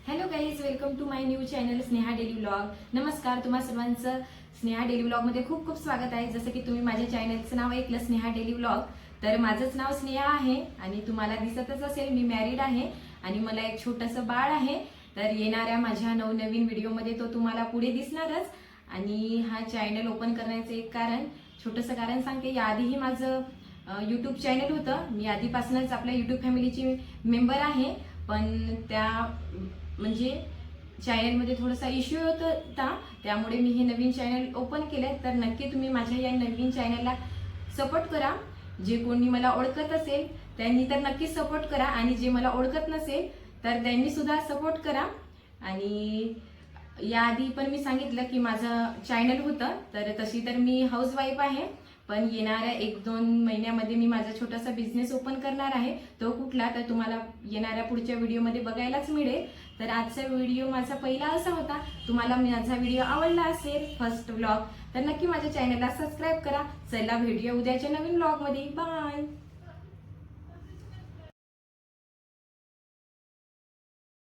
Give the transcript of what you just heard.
Hello guys, welcome to my new channel Sneha daily vlog. नमस्कार, तुम्हा सर्वांचं स्नेहा डेली व्लॉगमध्ये खूप खूप स्वागत आहे. जसं की तुम्ही माझ्या चॅनलचं नाव ऐकलं स्नेहा डेली व्लॉग, तर माझंच नाव स्नेहा आहे आणि तुम्हाला दिसतच असेल मी मॅरिड आहे आणि मला एक छोटंसं बाळ आहे. तर येणाऱ्या माझ्या नवनवीन व्हिडिओमध्ये तो तुम्हाला पुढे दिसणारच. आणि हा चॅनल ओपन करण्याचं एक कारण, छोटंसं कारण सांगते. याआधीही माझं यूट्यूब चॅनल होतं. मी आधीपासूनच आपल्या यूट्यूब फॅमिलीची मेंबर आहे, पण त्या म्हणजे चॅनलमध्ये थोडासा इश्यू होता, त्यामुळे मी हे नवीन चॅनल ओपन केलं. तर नक्की तुम्ही माझ्या या नवीन चॅनलला सपोर्ट करा. जे कोणी मला ओळखत असेल त्यांनी तर नक्की सपोर्ट करा आणि जे मला ओळखत नसेल तर त्यांनी सुद्धा सपोर्ट करा. आणि याआधी पण मी सांगितलं की माझं चॅनल होतं, तर तशी तर मी हाऊसवाईफ आहे, पण येणाऱ्या 1-2 महिन्यामध्ये मी माझा छोटासा बिझनेस ओपन करणार आहे. तो कुठला तर तुम्हाला येणाऱ्या पुढच्या व्हिडिओमध्ये बघायलाच मिळेल. तर आजचा व्हिडिओ माझा पहिला असा होता. तुम्हाला माझा व्हिडिओ आवडला असेल, फर्स्ट व्लॉग, तर नक्की माझ्या चॅनलला सबस्क्राईब करा. चला भेटूया उद्याच्या नवीन व्लॉगमध्ये. बाय.